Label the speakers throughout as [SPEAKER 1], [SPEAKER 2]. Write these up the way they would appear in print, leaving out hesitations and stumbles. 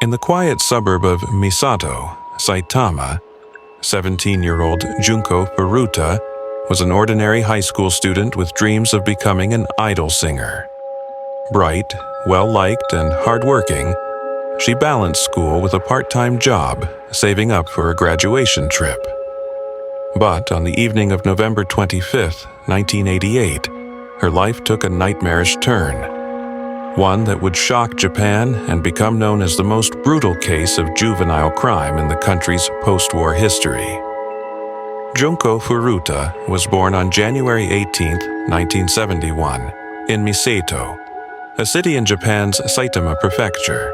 [SPEAKER 1] In the quiet suburb of Misato, Saitama, 17-year-old Junko Furuta was an ordinary high school student with dreams of becoming an idol singer. Bright, well-liked, and hardworking, she balanced school with a part-time job, saving up for a graduation trip. But on the evening of November 25, 1988, her life took a nightmarish turn. One that would shock Japan and become known as the most brutal case of juvenile crime in the country's post-war history. Junko Furuta was born on January 18, 1971, in Misato, a city in Japan's Saitama Prefecture.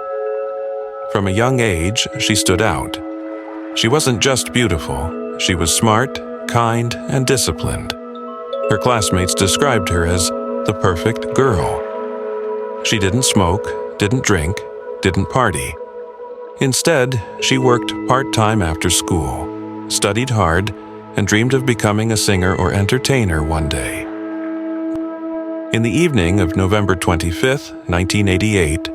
[SPEAKER 1] From a young age, she stood out. She wasn't just beautiful, she was smart, kind, and disciplined. Her classmates described her as the perfect girl. She didn't smoke, didn't drink, didn't party. Instead, she worked part-time after school, studied hard, and dreamed of becoming a singer or entertainer one day. In the evening of November 25, 1988,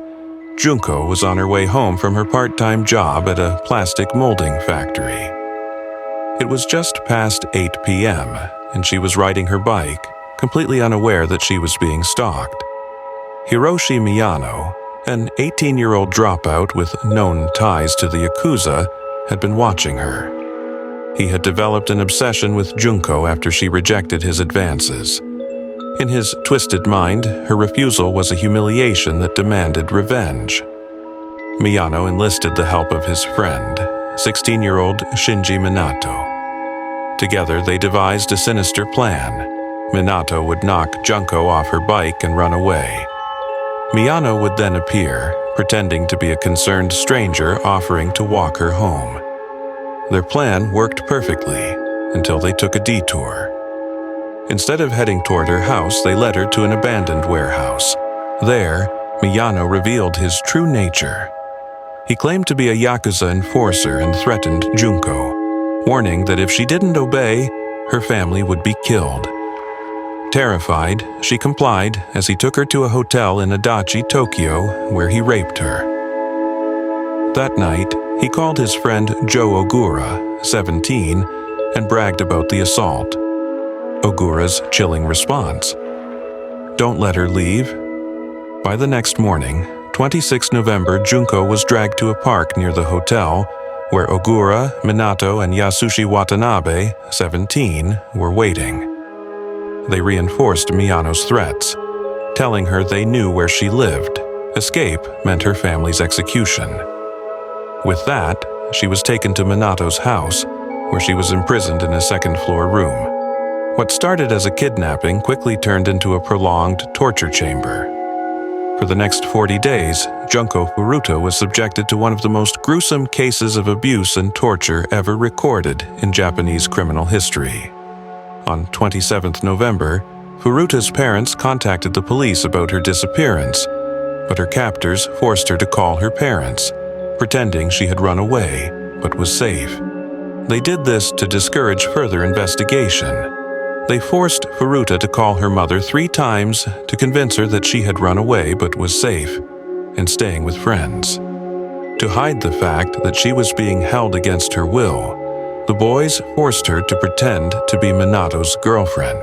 [SPEAKER 1] Junko was on her way home from her part-time job at a plastic molding factory. It was just past 8 p.m., and she was riding her bike, completely unaware that she was being stalked. Hiroshi Miyano, an 18-year-old dropout with known ties to the Yakuza, had been watching her. He had developed an obsession with Junko after she rejected his advances. In his twisted mind, her refusal was a humiliation that demanded revenge. Miyano enlisted the help of his friend, 16-year-old Shinji Minato. Together, they devised a sinister plan. Minato would knock Junko off her bike and run away. Miyano would then appear, pretending to be a concerned stranger offering to walk her home. Their plan worked perfectly until they took a detour. Instead of heading toward her house, they led her to an abandoned warehouse. There, Miyano revealed his true nature. He claimed to be a Yakuza enforcer and threatened Junko, warning that if she didn't obey, her family would be killed. Terrified, she complied as he took her to a hotel in Adachi, Tokyo, where he raped her. That night, he called his friend Joe Ogura, 17, and bragged about the assault. Ogura's chilling response: "Don't let her leave." By the next morning, 26 November, Junko was dragged to a park near the hotel, where Ogura, Minato, and Yasushi Watanabe, 17, were waiting. They reinforced Miyano's threats, telling her they knew where she lived. Escape meant her family's execution. With that, she was taken to Minato's house, where she was imprisoned in a second-floor room. What started as a kidnapping quickly turned into a prolonged torture chamber. For the next 40 days, Junko Furuta was subjected to one of the most gruesome cases of abuse and torture ever recorded in Japanese criminal history. On 27th November, Furuta's parents contacted the police about her disappearance, but her captors forced her to call her parents, pretending she had run away, but was safe. They did this to discourage further investigation. They forced Furuta to call her mother 3 times to convince her that she had run away but was safe and staying with friends. To hide the fact that she was being held against her will, the boys forced her to pretend to be Minato's girlfriend.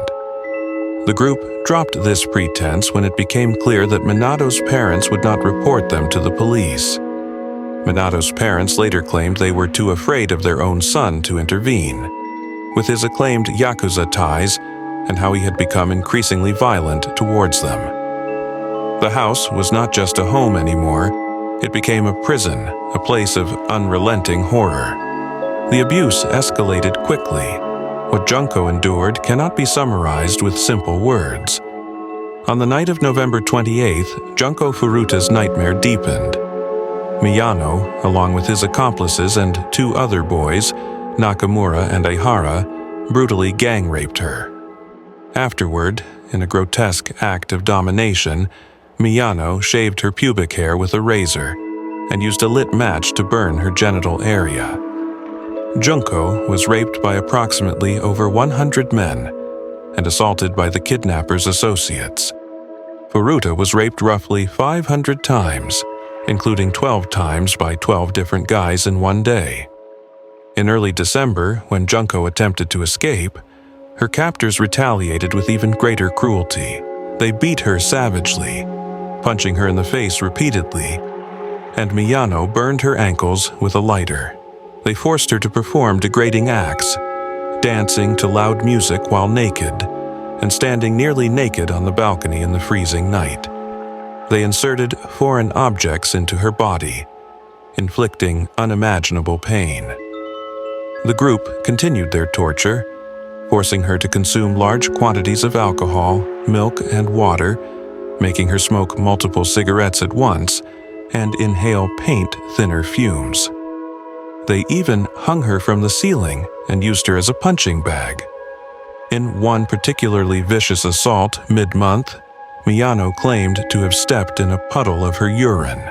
[SPEAKER 1] The group dropped this pretense when it became clear that Minato's parents would not report them to the police. Minato's parents later claimed they were too afraid of their own son to intervene. With his acclaimed Yakuza ties and how he had become increasingly violent towards them. The house was not just a home anymore, it became a prison, a place of unrelenting horror. The abuse escalated quickly. What Junko endured cannot be summarized with simple words. On the night of November 28th, Junko Furuta's nightmare deepened. Miyano, along with his accomplices and 2 other boys, Nakamura and Aihara, brutally gang-raped her. Afterward, in a grotesque act of domination, Miyano shaved her pubic hair with a razor and used a lit match to burn her genital area. Junko was raped by approximately over 100 men and assaulted by the kidnapper's associates. Furuta was raped roughly 500 times, including 12 times by 12 different guys in one day. In early December, when Junko attempted to escape, her captors retaliated with even greater cruelty. They beat her savagely, punching her in the face repeatedly, and Miyano burned her ankles with a lighter. They forced her to perform degrading acts, dancing to loud music while naked, and standing nearly naked on the balcony in the freezing night. They inserted foreign objects into her body, inflicting unimaginable pain. The group continued their torture, forcing her to consume large quantities of alcohol, milk, and water, making her smoke multiple cigarettes at once and inhale paint-thinner fumes. They even hung her from the ceiling and used her as a punching bag. In one particularly vicious assault mid-month, Miyano claimed to have stepped in a puddle of her urine.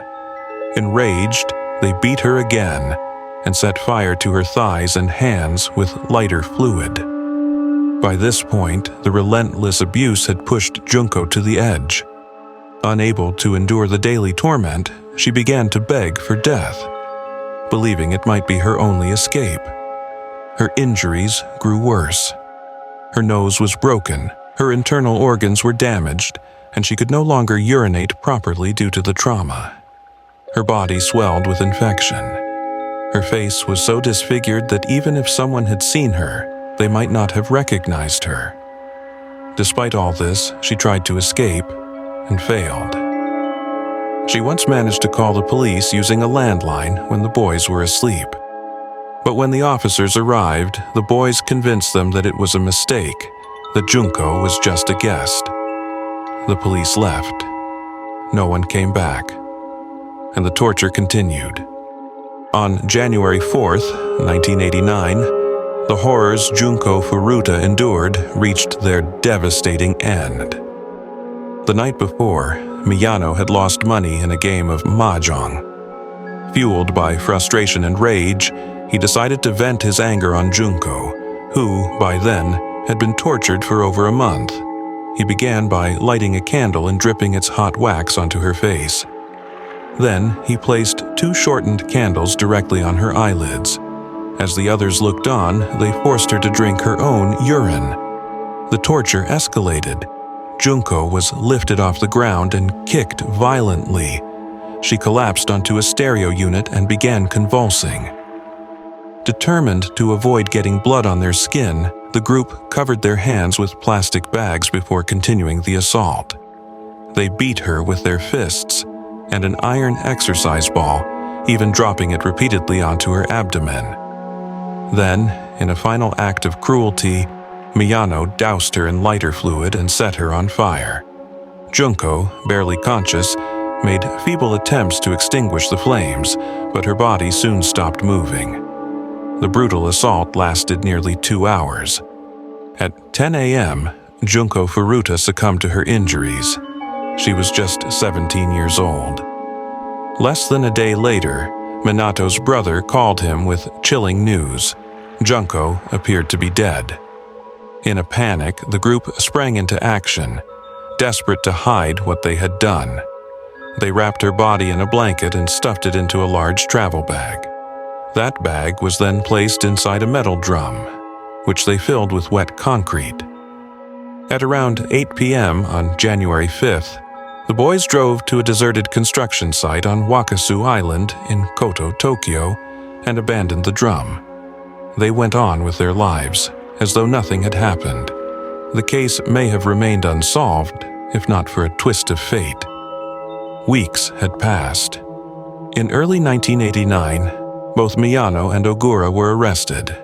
[SPEAKER 1] Enraged, they beat her again and set fire to her thighs and hands with lighter fluid. By this point, the relentless abuse had pushed Junko to the edge. Unable to endure the daily torment, she began to beg for death, believing it might be her only escape. Her injuries grew worse. Her nose was broken, her internal organs were damaged, and she could no longer urinate properly due to the trauma. Her body swelled with infection. Her face was so disfigured that even if someone had seen her, they might not have recognized her. Despite all this, she tried to escape and failed. She once managed to call the police using a landline when the boys were asleep. But when the officers arrived, the boys convinced them that it was a mistake, that Junko was just a guest. The police left. No one came back, and the torture continued. On January 4th, 1989, the horrors Junko Furuta endured reached their devastating end. The night before, Miyano had lost money in a game of mahjong. Fueled by frustration and rage, he decided to vent his anger on Junko, who, by then, had been tortured for over a month. He began by lighting a candle and dripping its hot wax onto her face. Then, he placed 2 shortened candles directly on her eyelids. As the others looked on, they forced her to drink her own urine. The torture escalated. Junko was lifted off the ground and kicked violently. She collapsed onto a stereo unit and began convulsing. Determined to avoid getting blood on their skin, the group covered their hands with plastic bags before continuing the assault. They beat her with their fists and an iron exercise ball, even dropping it repeatedly onto her abdomen. Then, in a final act of cruelty, Miyano doused her in lighter fluid and set her on fire. Junko, barely conscious, made feeble attempts to extinguish the flames, but her body soon stopped moving. The brutal assault lasted nearly 2 hours. At 10 a.m., Junko Furuta succumbed to her injuries. She was just 17 years old. Less than a day later, Minato's brother called him with chilling news. Junko appeared to be dead. In a panic, the group sprang into action, desperate to hide what they had done. They wrapped her body in a blanket and stuffed it into a large travel bag. That bag was then placed inside a metal drum, which they filled with wet concrete. At around 8 p.m. on January 5th, the boys drove to a deserted construction site on Wakasu Island in Koto, Tokyo, and abandoned the drum. They went on with their lives, as though nothing had happened. The case may have remained unsolved, if not for a twist of fate. Weeks had passed. In early 1989, both Miyano and Ogura were arrested.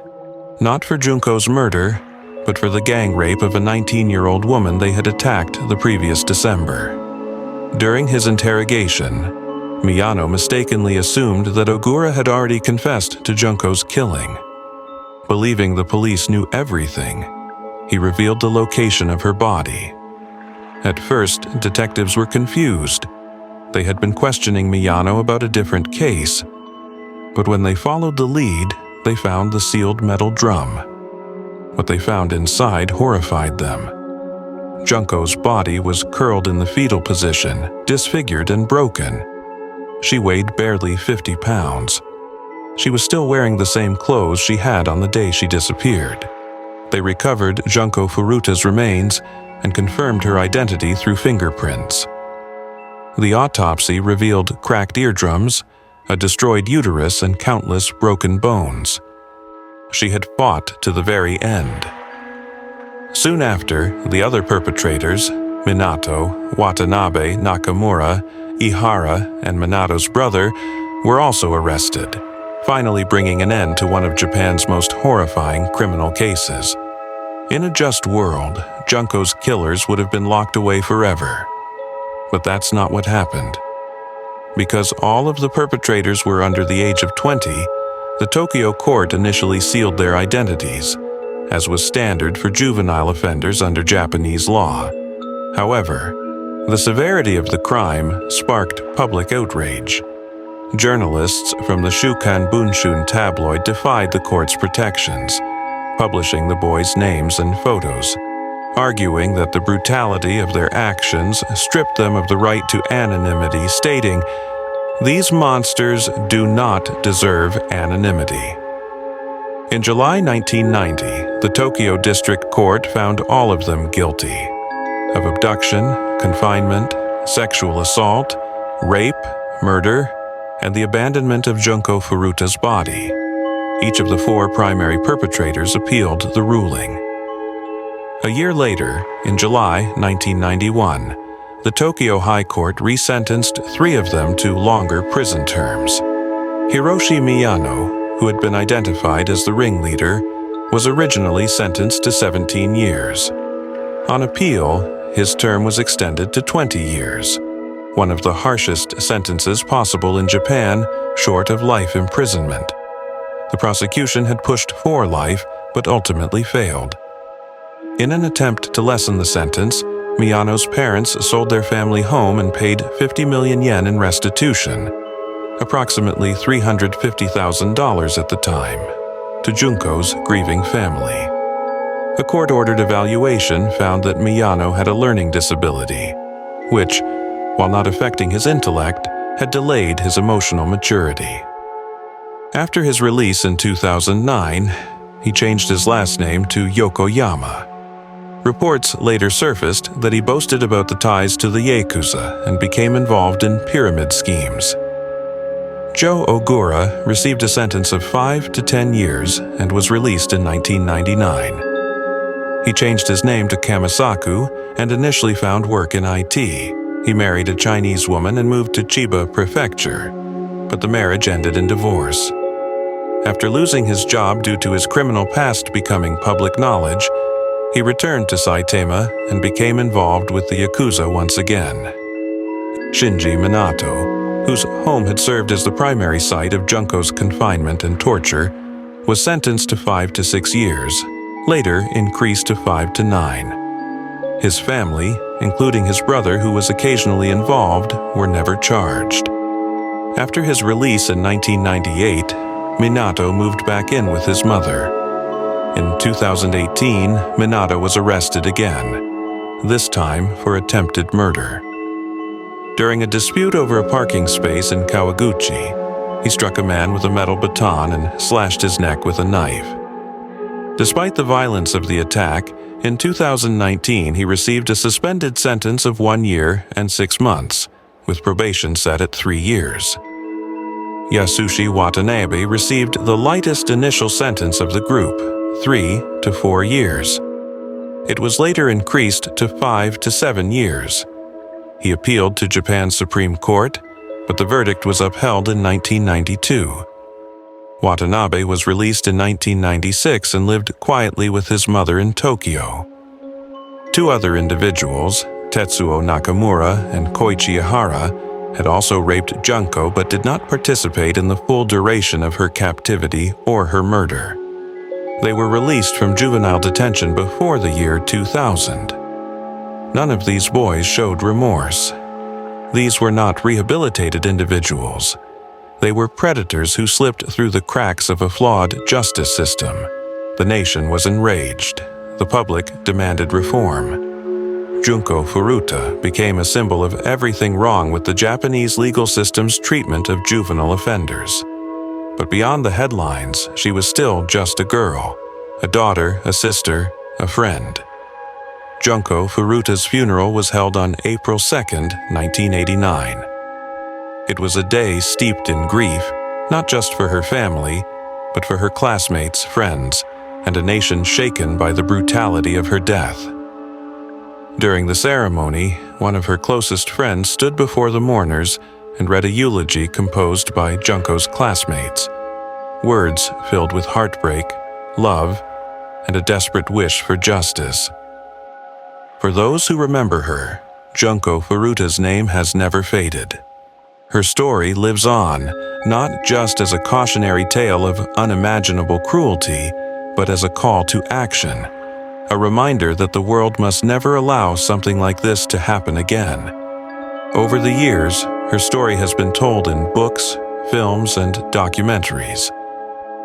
[SPEAKER 1] Not for Junko's murder, but for the gang rape of a 19-year-old woman they had attacked the previous December. During his interrogation, Miyano mistakenly assumed that Ogura had already confessed to Junko's killing. Believing the police knew everything, he revealed the location of her body. At first, detectives were confused. They had been questioning Miyano about a different case. But when they followed the lead, they found the sealed metal drum. What they found inside horrified them. Junko's body was curled in the fetal position, disfigured and broken. She weighed barely 50 pounds. She was still wearing the same clothes she had on the day she disappeared. They recovered Junko Furuta's remains and confirmed her identity through fingerprints. The autopsy revealed cracked eardrums, a destroyed uterus, and countless broken bones. She had fought to the very end. Soon after, the other perpetrators, Minato, Watanabe, Nakamura, Ihara, and Minato's brother, were also arrested, finally bringing an end to one of Japan's most horrifying criminal cases. In a just world, Junko's killers would have been locked away forever. But that's not what happened. Because all of the perpetrators were under the age of 20, the Tokyo court initially sealed their identities, as was standard for juvenile offenders under Japanese law. However, the severity of the crime sparked public outrage. Journalists from the Shukan Bunshun tabloid defied the court's protections, publishing the boys' names and photos, arguing that the brutality of their actions stripped them of the right to anonymity, stating, "These monsters do not deserve anonymity." In July 1990, the Tokyo District Court found all of them guilty of abduction, confinement, sexual assault, rape, murder, and the abandonment of Junko Furuta's body. Each of the 4 primary perpetrators appealed the ruling. A year later, in July 1991, the Tokyo High Court resentenced 3 of them to longer prison terms. Hiroshi Miyano, who had been identified as the ringleader, was originally sentenced to 17 years. On appeal, his term was extended to 20 years, one of the harshest sentences possible in Japan, short of life imprisonment. The prosecution had pushed for life, but ultimately failed. In an attempt to lessen the sentence, Miyano's parents sold their family home and paid 50 million yen in restitution, approximately $350,000 at the time, to Junko's grieving family. A court-ordered evaluation found that Miyano had a learning disability, which, while not affecting his intellect, had delayed his emotional maturity. After his release in 2009, he changed his last name to Yokoyama. Reports later surfaced that he boasted about the ties to the Yakuza and became involved in pyramid schemes. Joe Ogura received a sentence of 5 to 10 years and was released in 1999. He changed his name to Kamisaku and initially found work in IT. He married a Chinese woman and moved to Chiba Prefecture, but the marriage ended in divorce. After losing his job due to his criminal past becoming public knowledge, he returned to Saitama and became involved with the Yakuza once again. Shinji Minato, whose home had served as the primary site of Junko's confinement and torture, was sentenced to 5 to 6 years, later increased to 5 to 9. His family, including his brother who was occasionally involved, were never charged. After his release in 1998, Minato moved back in with his mother. In 2018, Minato was arrested again, this time for attempted murder. During a dispute over a parking space in Kawaguchi, he struck a man with a metal baton and slashed his neck with a knife. Despite the violence of the attack, in 2019 he received a suspended sentence of 1 year and 6 months, with probation set at 3 years. Yasushi Watanabe received the lightest initial sentence of the group, 3 to 4 years. It was later increased to 5 to 7 years. He appealed to Japan's Supreme Court, but the verdict was upheld in 1992. Watanabe was released in 1996 and lived quietly with his mother in Tokyo. 2 other individuals, Tetsuo Nakamura and Koichi Ihara, had also raped Junko but did not participate in the full duration of her captivity or her murder. They were released from juvenile detention before the year 2000. None of these boys showed remorse. These were not rehabilitated individuals. They were predators who slipped through the cracks of a flawed justice system. The nation was enraged. The public demanded reform. Junko Furuta became a symbol of everything wrong with the Japanese legal system's treatment of juvenile offenders. But beyond the headlines, she was still just a girl, a daughter, a sister, a friend. Junko Furuta's funeral was held on April 2, 1989. It was a day steeped in grief, not just for her family, but for her classmates, friends, and a nation shaken by the brutality of her death. During the ceremony, one of her closest friends stood before the mourners and read a eulogy composed by Junko's classmates, words filled with heartbreak, love, and a desperate wish for justice. For those who remember her, Junko Furuta's name has never faded. Her story lives on, not just as a cautionary tale of unimaginable cruelty, but as a call to action, a reminder that the world must never allow something like this to happen again. Over the years, her story has been told in books, films, and documentaries.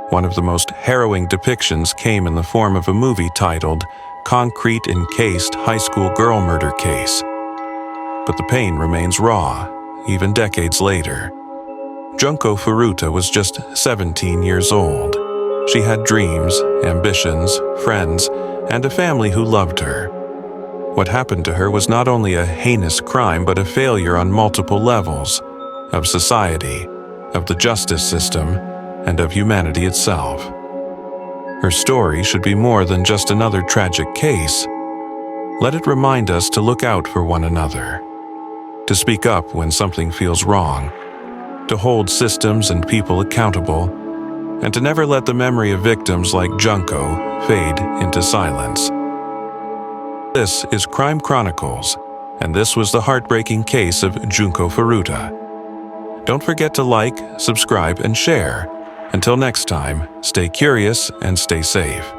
[SPEAKER 1] One of the most harrowing depictions came in the form of a movie titled Concrete Encased High School Girl Murder Case. But the pain remains raw, even decades later. Junko Furuta was just 17 years old. She had dreams, ambitions, friends, and a family who loved her. What happened to her was not only a heinous crime but a failure on multiple levels, of society, of the justice system, and of humanity itself. Her story should be more than just another tragic case. Let it remind us to look out for one another, to speak up when something feels wrong, to hold systems and people accountable, and to never let the memory of victims like Junko fade into silence. This is Crime Chronicles, and this was the heartbreaking case of Junko Furuta. Don't forget to like, subscribe, and share. Until next time, stay curious and stay safe.